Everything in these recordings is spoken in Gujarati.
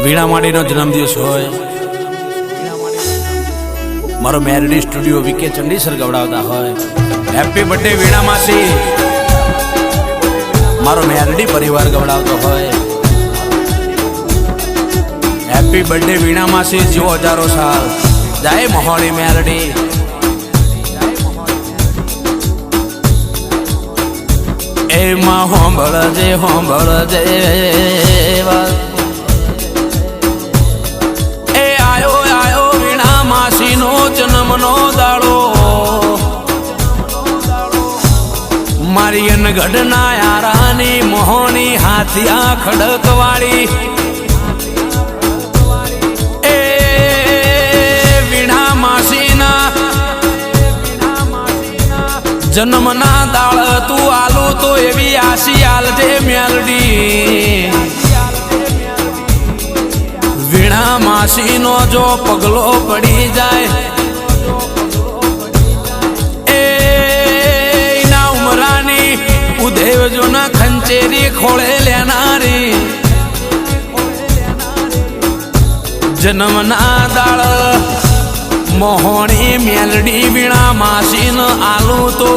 વીણા માડીનો જન્મદિવસ હોય, મારો મેરડી સ્ટુડિયો વીકે ચંડીસર ગવડાવતા હોય, હેપી બર્થડે વીણા માસી મારો મેરડી પરિવાર ગવડાવતો હોય, હેપી બર્થડે વીણા માસી જીવો હજારો સાલ, જય મહોળી મેરડી। એમાં હોંભળજે હોંભળજે એ આયો આયો વીણા માસીનો જન્મનો દાડો, મારી અનગઢના યારાની મોહની હાથિયા ખડકવાળી એ વીણા માસીના જન્મના દાળ તું આલુ તો એવી આશી આલજે મેલડી। વીણા માસીનો જો પગલો પડી જાય એના ઉમરાની ઉદેવ જો ના ખંચેરી ખોળે લેનારી જન્મના દાળ મોહણી મેલડી વીણા માસીન આલુ તો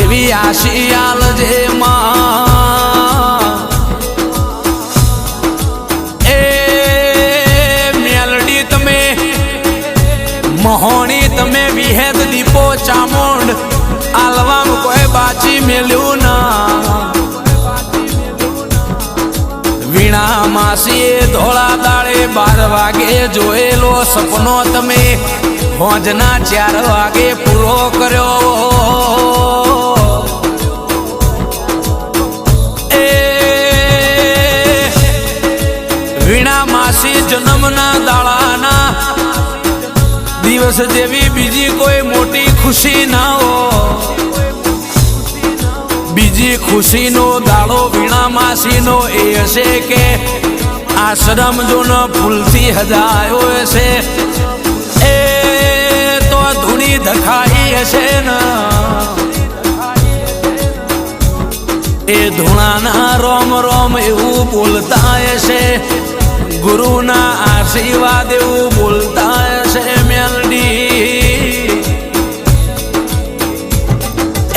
એવી આશી આલજે માં। એ મેલડી તમે મોહણી તમે વિહેદ દીપો ચામુંડ આલવામ કોઈ બાચી મેલ્યું ના। વીણા માસીએ ધોળા દાડે 12 વાગે જોયેલો સપનો તમે હોજના 4 વાગે પૂરો કર્યો। એ વીણા માસી જન્મના દાડાના દિવસ જેવી બીજી કોઈ મોટી ખુશી ના હો। બીજી ખુશીનો દાડો વીણા માસીનો એ હશે કે આશ્રમ જો ન ફૂલથી હજાયો હશે એ તો ધૂણી ધખાઈ હશે ને એ ધૂણાના રોમ રોમ એવું બોલતા હશે, ગુરુના આશીર્વાદ એવું બોલતા હશે મેલડી।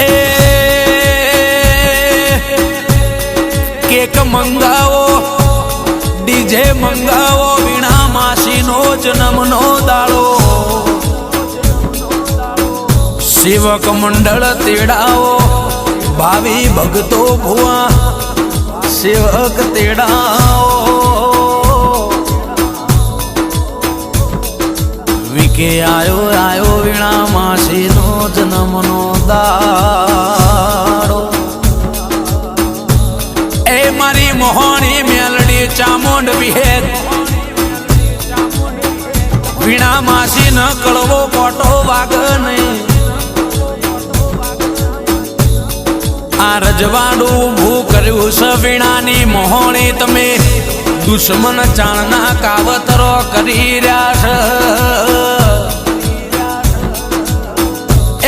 એ કેક મંગાવો ડીજે મંગાવો વીણા માસીનો જન્મનો દાડો, સેવક મંડળ તેડાવો ભાવિ ભક્તો ભુવા સેવક તેડાવો। વિકે આયો આયો વીણા માસીનો જન્મનો દાડો, એ મારી મોહણી મેલડી ચામુંડ વિહેદ વીણા માસી ન કળવો કોટો વાગ નહીં। આ રજવાડું ઊભું કર્યું છે વીણાની મોહણી તમે દુશ્મન ચાણના કાવતરો કરી રહ્યા છે।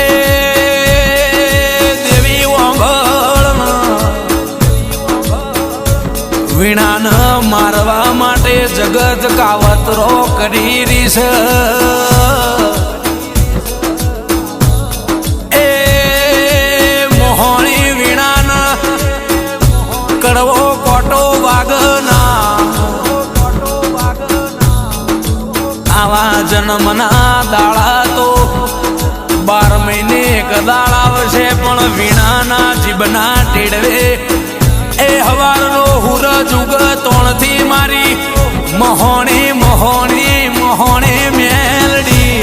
એ દેવી ઓંભળ વીણાને મારવા માટે જગત કાવતરો કરી રહી છે। એ મોહણી વીણાને કડવો કોટો વાગના આવા જન્મના દાડા તો 12 મહિને એક દાડા આવશે, પણ વીણાના જીભના ટેડવે એ હવારનો હુરજ ઉગતોણથી મારી મોહણી મોહણી મોહણી મેલડી।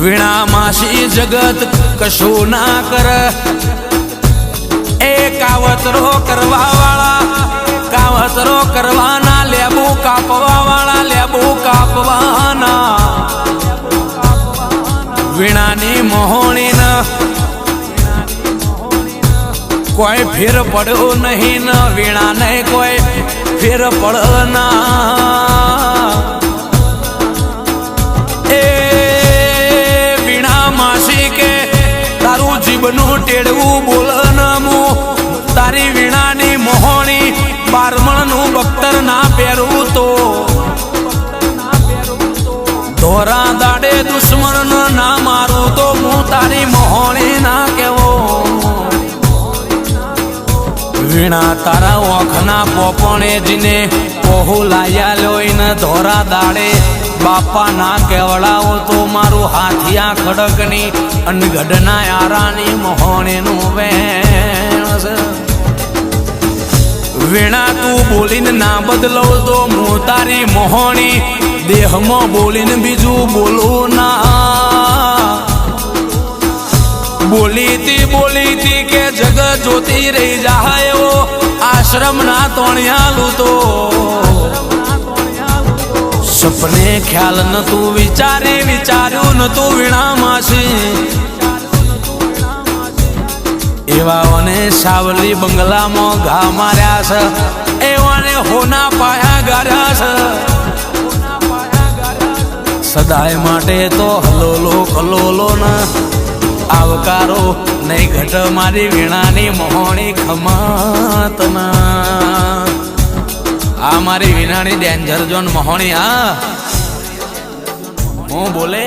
વીણા માસી જગત કશું ના કર, એ કાવતરો કરવા વાળા કાવતરો કરવાના, લેબુ કાપવા વાળા લેબુ કાપવાના। વીણાની મોહણીના કોઈ ફેર પડ્યો નહીં ને વીણા નહીં કોઈ ફેર પડના। એ વીણા માસી કે તારું જીભનું ટેડવું બોલન મુ તારી વીણાની મોહણી 12મણનું વીણા તારા ઓખના પોપણે જીને પોહુ લાયા લોઈને ધોરા દાડે બાપા ના કેવડાવો તો મારું હાથિયા ખડકની અનગઢના યારાની મોહણીનું વેણ છે વીણા તું બોલીને ના બદલો તો હું તારી મોહણી દેહમાં બોલીને બીજું બોલું ના બોલીતી કે જગત જોતી રહી જાય એવો આશ્રમ ના તોણિયાલું તો સપને ખ્યાલ નતું વિચાર્યું નતું વીણા માસી એવાઓને સાવલી બંગલામાં ઘા માર્યા છે એવાને હોના પાયા ગાર્યા છે સદાય માટે તો હલોલો ન આવકારો નહીં ઘટ મારી વીણાની મોહણી ખમત આ મારી વીણાની ડેન્જર ઝોન મોહણી હા હું બોલે